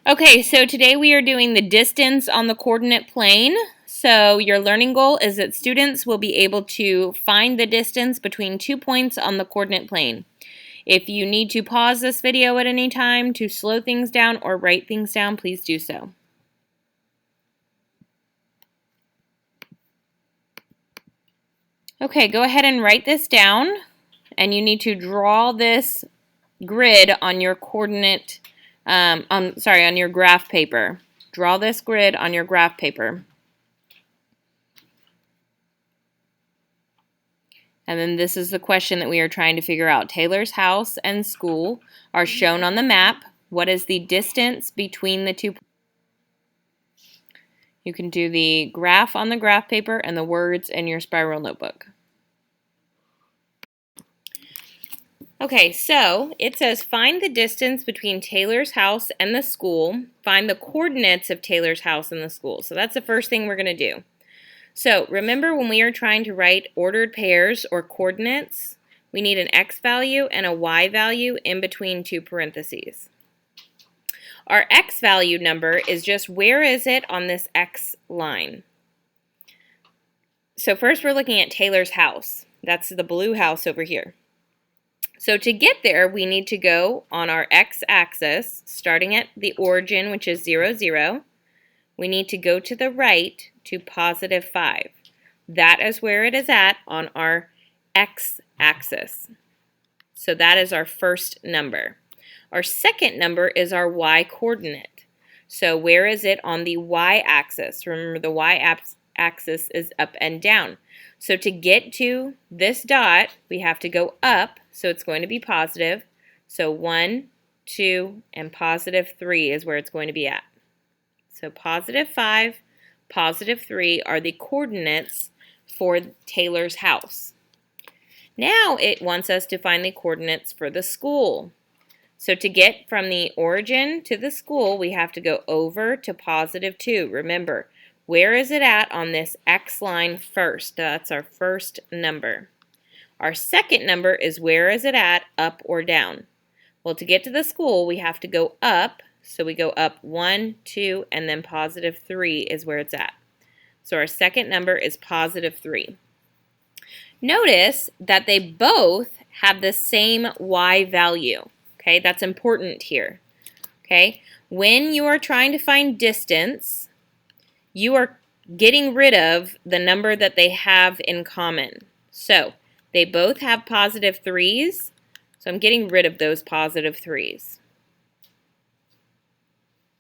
Okay, so today we are doing the distance on the coordinate plane. So your learning goal is that students will be able to find the distance between 2 points on the coordinate plane. If you need to pause this video at any time to slow things down or write things down, please do so. Okay, go ahead and write this down, and you need to draw this grid on your coordinate, on your graph paper. Draw this grid on your graph paper. And then this is the question that we are trying to figure out. Taylor's house and school are shown on the map. What is the distance between the two? You can do the graph on the graph paper and the words in your spiral notebook. Okay, so it says find the distance between Taylor's house and the school. Find the coordinates of Taylor's house and the school. So that's the first thing we're going to do. So remember when we are trying to write ordered pairs or coordinates, we need an x value and a y value in between two parentheses. Our x value number is just where is it on this x line. So first we're looking at Taylor's house. That's the blue house over here. So to get there, we need to go on our x-axis, starting at the origin, which is 0, 0. We need to go to the right to positive 5. That is where it is at on our x-axis. So that is our first number. Our second number is our y-coordinate. So where is it on the y-axis? Remember, the y-axis is up and down. So to get to this dot, we have to go up, so it's going to be positive. So 1, 2, and positive 3 is where it's going to be at. So positive 5, positive 3 are the coordinates for Taylor's house. Now it wants us to find the coordinates for the school. So to get from the origin to the school, we have to go over to positive 2. Remember, where is it at on this x line first? That's our first number. Our second number is where is it at, up or down? Well, to get to the school, we have to go up. So we go up 1, 2, and then positive 3 is where it's at. So our second number is positive 3. Notice that they both have the same y value. Okay, that's important here. Okay, when you are trying to find distance, you are getting rid of the number that they have in common. So they both have positive 3's, so I'm getting rid of those positive 3's.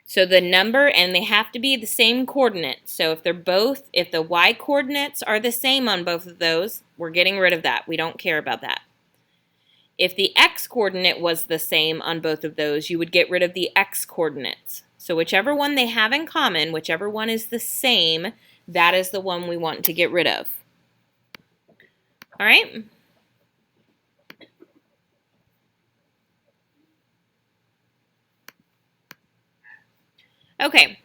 So the number, and they have to be the same coordinate. So if the y coordinates are the same on both of those, we're getting rid of that. We don't care about that. If the x coordinate was the same on both of those, you would get rid of the x coordinates. So whichever one they have in common, whichever one is the same, that is the one we want to get rid of. All right? Okay.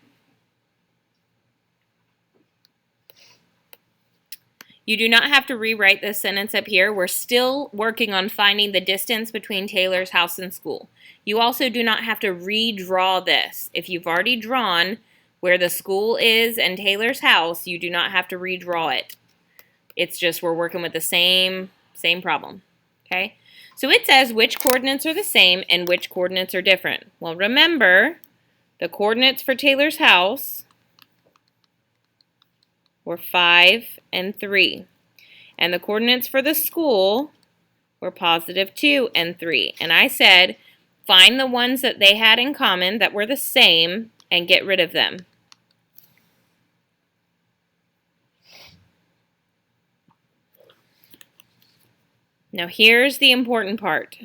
You do not have to rewrite this sentence up here. We're still working on finding the distance between Taylor's house and school. You also do not have to redraw this. If you've already drawn where the school is and Taylor's house, you do not have to redraw it. It's just we're working with the same problem. Okay? So it says which coordinates are the same and which coordinates are different. Well, remember, the coordinates for Taylor's house were 5 and 3. And the coordinates for the school were positive 2 and 3. And I said, find the ones that they had in common that were the same and get rid of them. Now here's the important part.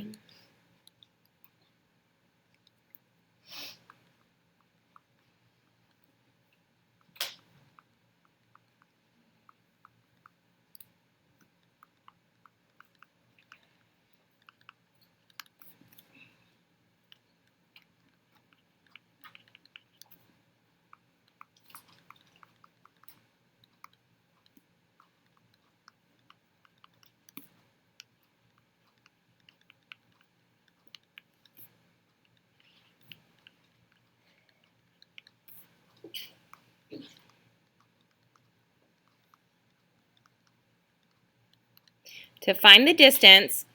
To find the distance,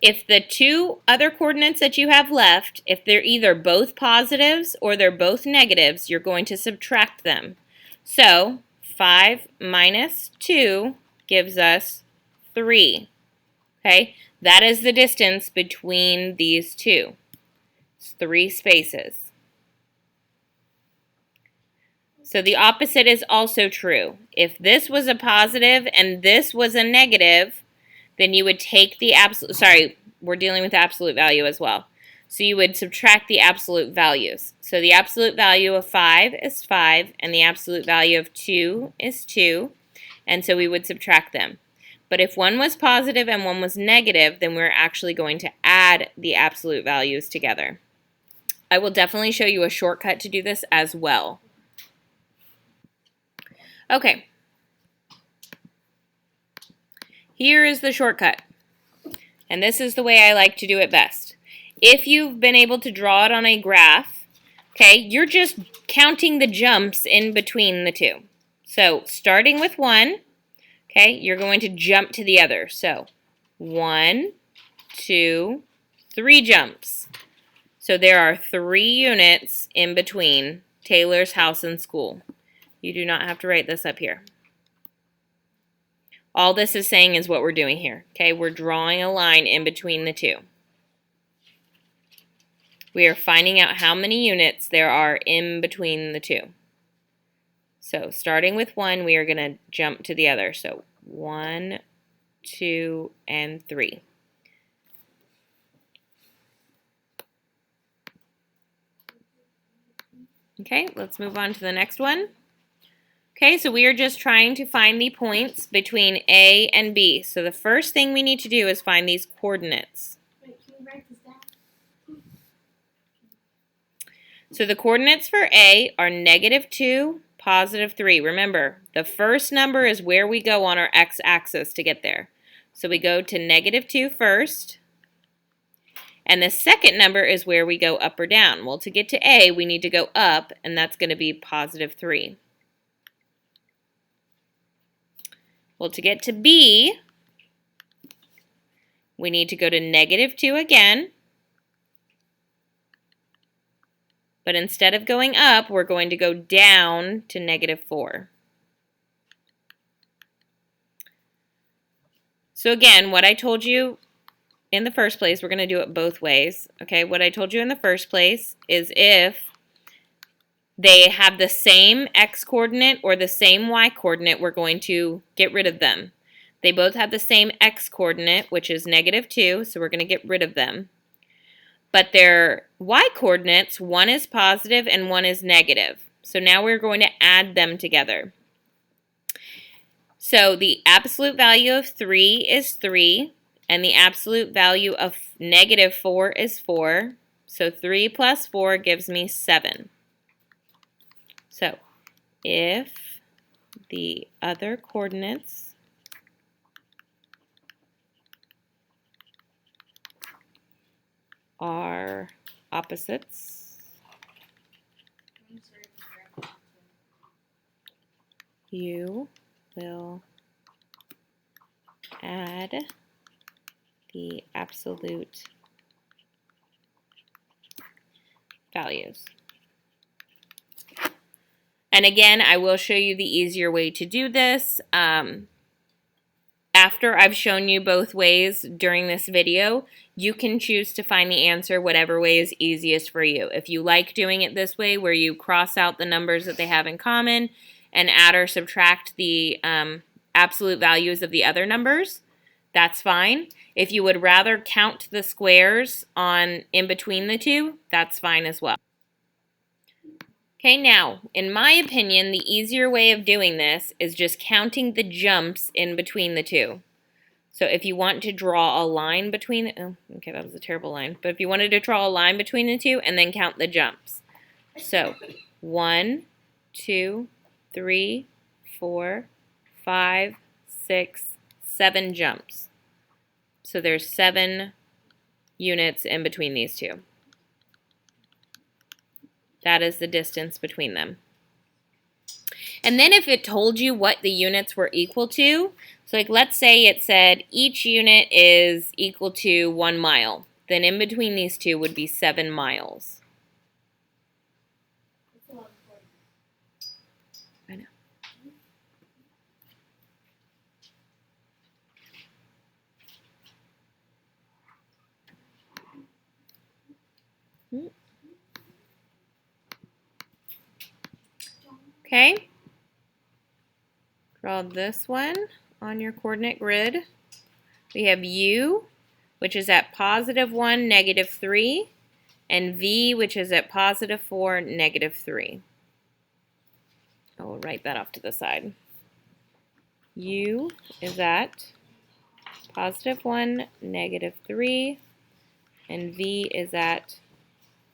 if the two other coordinates that you have left, if they're either both positives or they're both negatives, you're going to subtract them. So 5 minus 2 gives us 3. Okay, that is the distance between these two. It's 3 spaces. So the opposite is also true. If this was a positive and this was a negative, then you would take the absolute, sorry, we're dealing with absolute value as well. So you would subtract the absolute values. So the absolute value of 5 is 5, and the absolute value of 2 is 2, and so we would subtract them. But if one was positive and one was negative, then we're actually going to add the absolute values together. I will definitely show you a shortcut to do this as well. Okay. Here is the shortcut. And this is the way I like to do it best. If you've been able to draw it on a graph, okay, you're just counting the jumps in between the two. So starting with 1, okay, you're going to jump to the other. So 1, 2, 3 jumps. So there are 3 units in between Taylor's house and school. You do not have to write this up here. All this is saying is what we're doing here. Okay, we're drawing a line in between the two. We are finding out how many units there are in between the two. So starting with 1, we are going to jump to the other. So 1, 2, and 3. Okay, let's move on to the next one. Okay, so we are just trying to find the points between A and B. So the first thing we need to do is find these coordinates. Wait, can you write this down? So the coordinates for A are -2, +3. Remember, the first number is where we go on our x-axis to get there. So we go to -2 first. And the second number is where we go up or down. Well, to get to A, we need to go up, and that's going to be +3. Well, to get to B, we need to go to -2 again. But instead of going up, we're going to go down to -4. So again, what I told you in the first place, we're going to do it both ways. Okay, what I told you in the first place is if they have the same x coordinate or the same y coordinate, we're going to get rid of them. They both have the same x coordinate, which is -2, so we're going to get rid of them. But their y coordinates, one is positive and one is negative. So now we're going to add them together. So the absolute value of 3 is 3, and the absolute value of -4 is 4. So 3 plus 4 gives me 7. So if the other coordinates are opposites, you will add the absolute values. And again, I will show you the easier way to do this. After I've shown you both ways during this video, you can choose to find the answer whatever way is easiest for you. If you like doing it this way, where you cross out the numbers that they have in common and add or subtract the absolute values of the other numbers, that's fine. If you would rather count the squares on in between the two, that's fine as well. Okay, now, in my opinion, the easier way of doing this is just counting the jumps in between the two. So if you want to draw a line between, okay, that was a terrible line, but if you wanted to draw a line between the two and then count the jumps. So 1, 2, 3, 4, 5, 6, 7 jumps. So there's 7 units in between these two. That is the distance between them. And then if it told you what the units were equal to, so like let's say it said each unit is equal to 1 mile, then in between these two would be 7 miles. It's 11:40. I know. Okay. Draw this one on your coordinate grid. We have U, which is at +1, -3, and V, which is at +4, -3. I will write that off to the side. U is at +1, -3, and V is at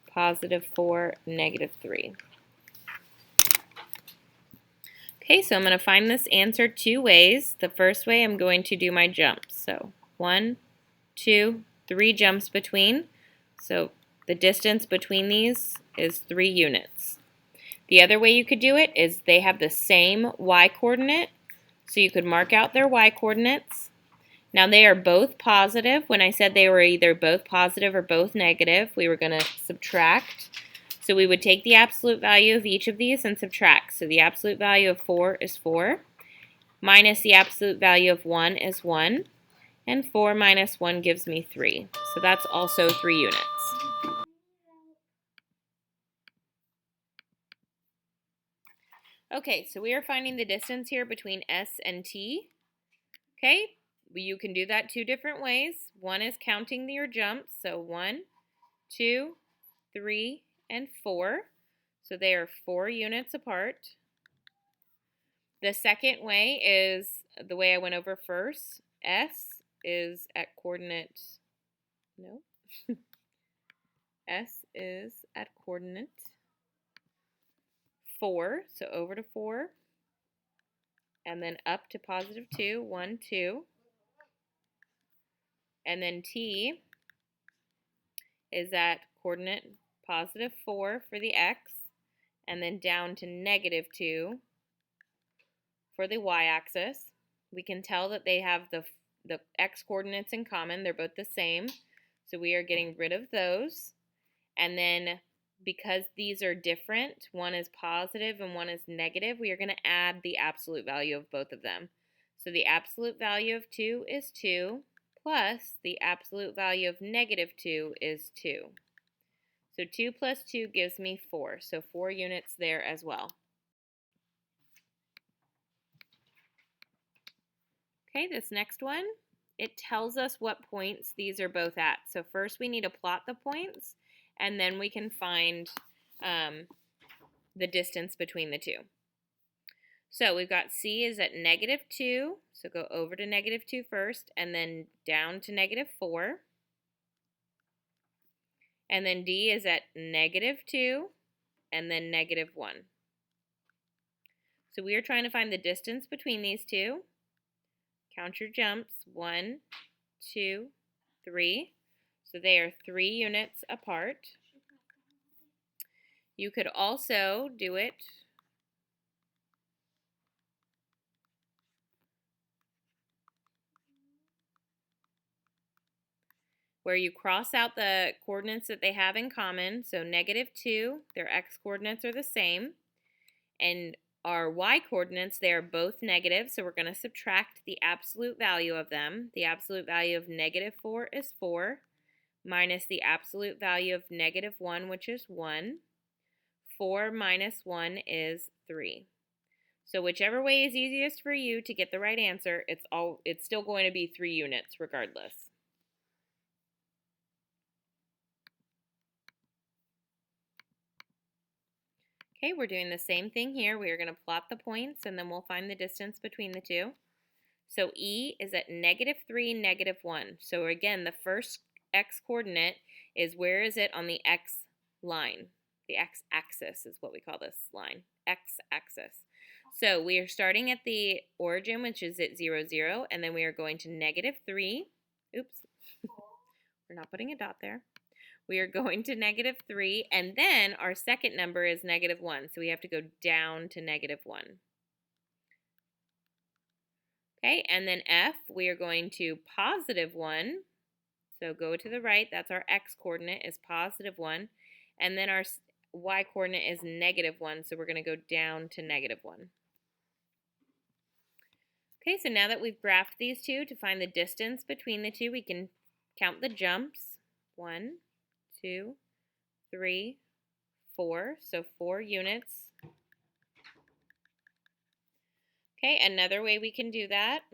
+4, -3. Okay, so I'm going to find this answer two ways. The first way, I'm going to do my jumps. So 1, 2, 3 jumps between. So the distance between these is 3 units. The other way you could do it is they have the same y coordinate, so you could mark out their y coordinates. Now they are both positive. When I said they were either both positive or both negative, we were going to subtract. So we would take the absolute value of each of these and subtract. So the absolute value of 4 is 4, minus the absolute value of 1 is 1, and 4 minus 1 gives me 3. So that's also 3 units. Okay, so we are finding the distance here between S and T. Okay, you can do that two different ways. One is counting your jumps, so 1, 2, 3, and 4. So they are 4 units apart. The second way is the way I went over first. S is at coordinate, no, S is at coordinate 4, so over to 4, and then up to +2, 1, 2. And then T is at coordinate +4 for the X, and then down to -2 for the Y-axis. We can tell that they have the X coordinates in common. They're both the same, so we are getting rid of those. And then because these are different, one is positive and one is negative, we are going to add the absolute value of both of them. So the absolute value of 2 is 2, plus the absolute value of -2 is 2. So 2 plus 2 gives me 4, so 4 units there as well. Okay, this next one, it tells us what points these are both at. So first we need to plot the points, and then we can find the distance between the two. So we've got C is at -2, so go over to -2 first, and then down to -4. And then D is at -2, and then -1. So we are trying to find the distance between these two. Count your jumps, 1, 2, 3. So they are 3 units apart. You could also do it where you cross out the coordinates that they have in common. So -2, their x coordinates are the same. And our y coordinates, they are both negative, so we're going to subtract the absolute value of them. The absolute value of -4 is 4, minus the absolute value of -1, which is 1. 4 minus 1 is 3. So whichever way is easiest for you to get the right answer, it's still going to be 3 units regardless. Okay, we're doing the same thing here. We are going to plot the points, and then we'll find the distance between the two. So E is at -3, -1. So again, the first x coordinate is where is it on the x line? The x-axis is what we call this line, x-axis. So we are starting at the origin, which is at 0, 0, and then we are going to -3. Oops, we're not putting a dot there. we are going to -3, and then our second number is -1, so we have to go down to -1. Okay, and then F, we are going to +1, so go to the right, that's our X coordinate is +1, and then our Y coordinate is -1, so we're going to go down to -1. Okay, so now that we've graphed these two, to find the distance between the two, we can count the jumps. 1, 2, 3, 4, so 4 units. Okay, another way we can do that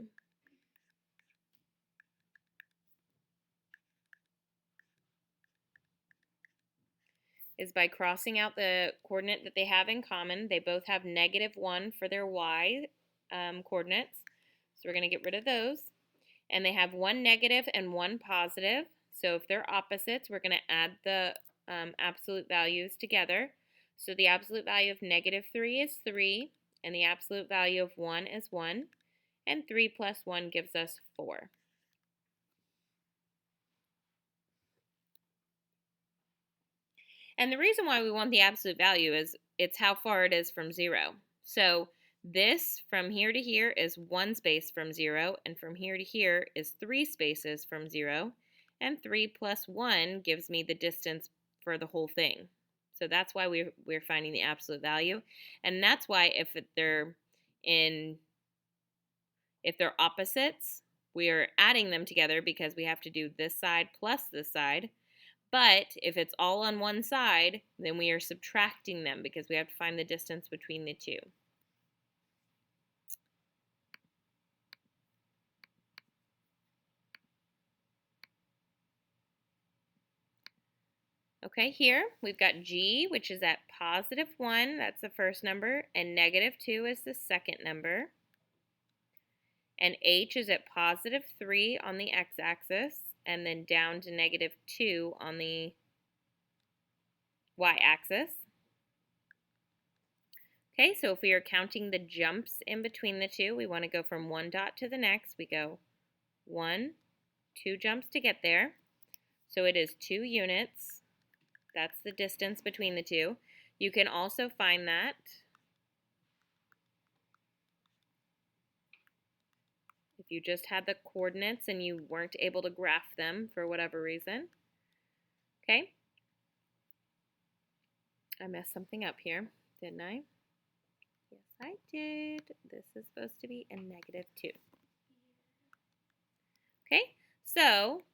is by crossing out the coordinate that they have in common. They both have -1 for their Y coordinates, so we're going to get rid of those. And they have one negative and one positive, so if they're opposites, we're going to add the absolute values together. So the absolute value of -3 is 3, and the absolute value of 1 is 1, and 3 plus 1 gives us 4. And the reason why we want the absolute value is it's how far it is from 0. So this from here to here is 1 space from 0, and from here to here is 3 spaces from 0, and 3 plus 1 gives me the distance for the whole thing. So that's why we're finding the absolute value, and that's why if they're opposites, we are adding them together because we have to do this side plus this side. But if it's all on one side, then we are subtracting them because we have to find the distance between the two. Okay, here we've got G, which is at +1, that's the first number, and -2 is the second number. And H is at +3 on the x-axis, and then down to -2 on the y-axis. Okay, so if we are counting the jumps in between the two, we want to go from one dot to the next. We go 1, 2 jumps to get there. So it is 2 units. That's the distance between the two. You can also find that if you just had the coordinates and you weren't able to graph them for whatever reason. Okay. I messed something up here, didn't I? Yes, I did. This is supposed to be a -2. Okay, so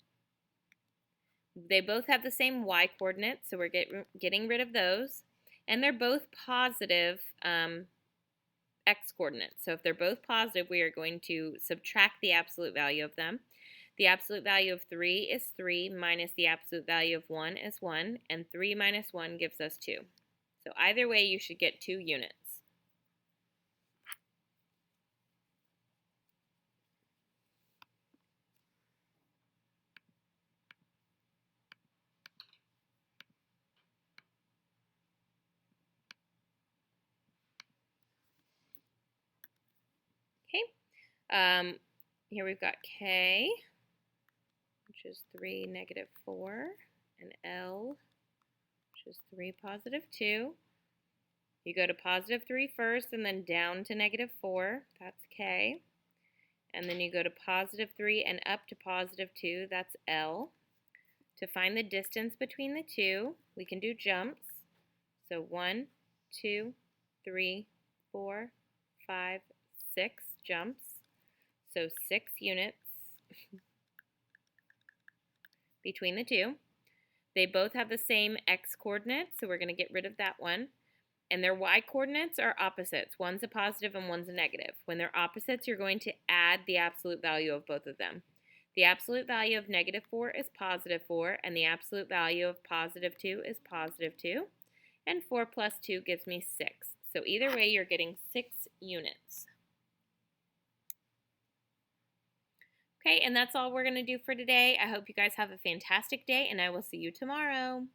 they both have the same y coordinates, so we're getting rid of those. And they're both positive x coordinates. So if they're both positive, we are going to subtract the absolute value of them. The absolute value of 3 is 3 minus the absolute value of 1 is 1, and 3 minus 1 gives us 2. So either way, you should get 2 units. Okay, here we've got K, which is 3, -4, and L, which is 3, +2. You go to +3 first and then down to -4, that's K. And then you go to +3 and up to +2, that's L. To find the distance between the two, we can do jumps. So 1, 2, 3, 4, 5, 6 jumps. So 6 units between the two. They both have the same x coordinates, so we're going to get rid of that one. And their y coordinates are opposites. One's a positive and one's a negative. When they're opposites, you're going to add the absolute value of both of them. The absolute value of -4 is +4, and the absolute value of +2 is +2. And 4 plus 2 gives me 6. So either way, you're getting 6 units. Okay, and that's all we're going to do for today. I hope you guys have a fantastic day, and I will see you tomorrow.